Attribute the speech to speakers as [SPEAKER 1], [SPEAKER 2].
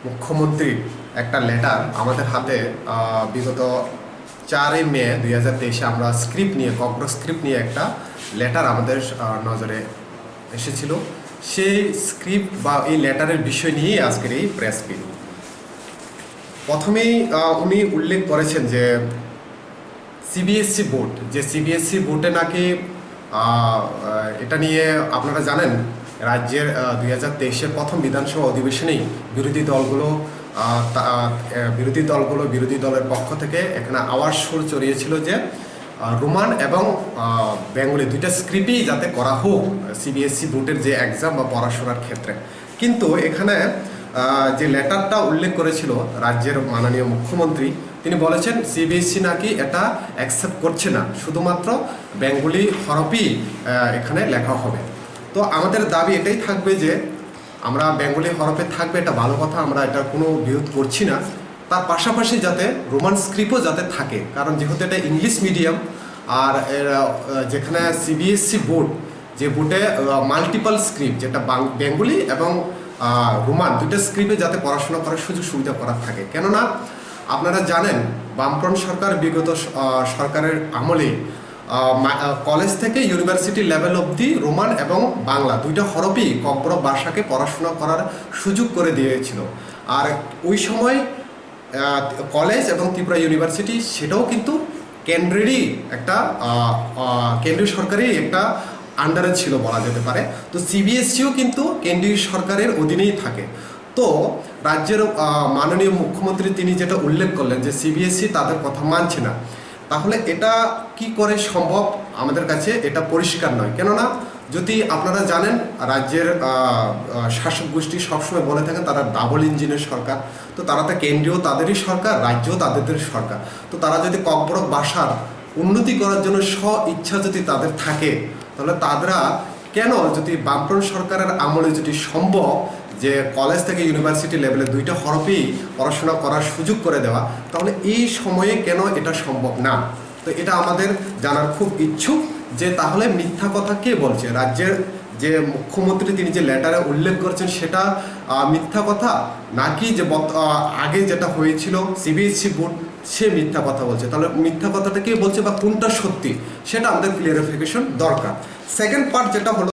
[SPEAKER 1] মুখ্যমন্ত্রী একটা লেটার আমাদের হাতে বিগত 4 মে 2023 আমরা ককব্রক স্ক্রিপ্ট নিয়ে একটা লেটার আমাদের নজরে এসেছিল। সেই স্ক্রিপ্ট বা এই লেটারের বিষয় নিয়েই আজকের এই প্রেস মিট। প্রথমেই উনি উল্লেখ করেছেন যে সিবিএসসি বোর্ড, সিবিএসসি বোর্ডে নাকি এটা নিয়ে আপনারা জানেন রাজ্যের 2023-এর প্রথম বিধানসভা অধিবেশনেই বিরোধী দলের পক্ষ থেকে এখানে আওয়াজ সুর চড়িয়েছিল যে রোমান এবং বেঙ্গলি দুইটা স্ক্রিপ্টই যাতে করা হোক সিবিএসসি বোর্ডের যে এক্সাম বা পড়াশোনার ক্ষেত্রে। কিন্তু এখানে যে লেটারটা উল্লেখ করেছিল রাজ্যের মাননীয় মুখ্যমন্ত্রী, তিনি বলেছেন সিবিএসসি নাকি এটা অ্যাকসেপ্ট করছে না, শুধুমাত্র বেঙ্গলি হরফই এখানে লেখা হবে। তো আমাদের দাবি এটাই থাকবে যে আমরা বেঙ্গলি হরফে থাকবে, এটা ভালো কথা, আমরা এটা কোনো বিরোধ করছি না। তার পাশাপাশি যাতে রোমান স্ক্রিপ্টও যাতে থাকে, কারণ যেহেতু এটা ইংলিশ মিডিয়াম আর যেখানে সিবিএসসি বোর্ড, যে বোর্ডে মাল্টিপল স্ক্রিপ্ট, যেটা বেঙ্গলি এবং রোমান দুইটা স্ক্রিপ্টে যাতে পড়াশোনা করার সুযোগ সুবিধা করা থাকে। কেননা আপনারা জানেন বামফ্রন্ট সরকার বিগত সরকারের আমলে কলেজ থেকে ইউনিভার্সিটি লেভেল অবধি রোমান এবং বাংলা দুইটা হরফই ককব্রক ভাষাকে পড়াশোনা করার সুযোগ করে দিয়েছিল। আর ওই সময় কলেজ এবং ত্রিপুরা ইউনিভার্সিটি সেটাও কিন্তু কেন্দ্রেরই একটা কেন্দ্রীয় সরকারেরই একটা আন্ডারে ছিল বলা যেতে পারে। তো সিবিএসসিও কিন্তু কেন্দ্রীয় সরকারের অধীনেই থাকে। তো রাজ্যের মাননীয় মুখ্যমন্ত্রী তিনি যেটা উল্লেখ করলেন যে সিবিএসসি তাদের কথা মানছে না, তাহলে এটা কি করে সম্ভব আমাদের কাছে এটা পরিষ্কার নয়। কেননা যদি আপনারা জানেন রাজ্যের শাসক গোষ্ঠী সবসময় বলে থাকেন তারা ডাবল ইঞ্জিনের সরকার, তো তারা তো কেন্দ্রীয় তাদেরই সরকার, রাজ্যও তাদের সরকার। তো তারা যদি ককব্রক ভাষার উন্নতি করার জন্য ইচ্ছা যদি তাদের থাকে, তাহলে তারা কেন, যদি বামফ্রন্ট সরকারের আমলে যদি সম্ভব যে কলেজ থেকে ইউনিভার্সিটি লেভেলে দুইটা হরফেই পড়াশোনা করার সুযোগ করে দেওয়া, তাহলে এই সময়ে কেন এটা সম্ভব না? তো এটা আমাদের জানার খুব ইচ্ছুক যে তাহলে মিথ্যা কথা কে বলছে। রাজ্যের যে মুখ্যমন্ত্রী তিনি যে লেটারে উল্লেখ করেছেন সেটা মিথ্যা কথা, নাকি যে আগে যেটা হয়েছিল সিবিএসসি বোর্ড সে মিথ্যা কথা বলছে? তাহলে মিথ্যা কথাটা কে বলছে বা কোনটা সত্যি সেটা আমাদের ক্লিয়ারিফিকেশন দরকার। সেকেন্ড পার্ট যেটা হলো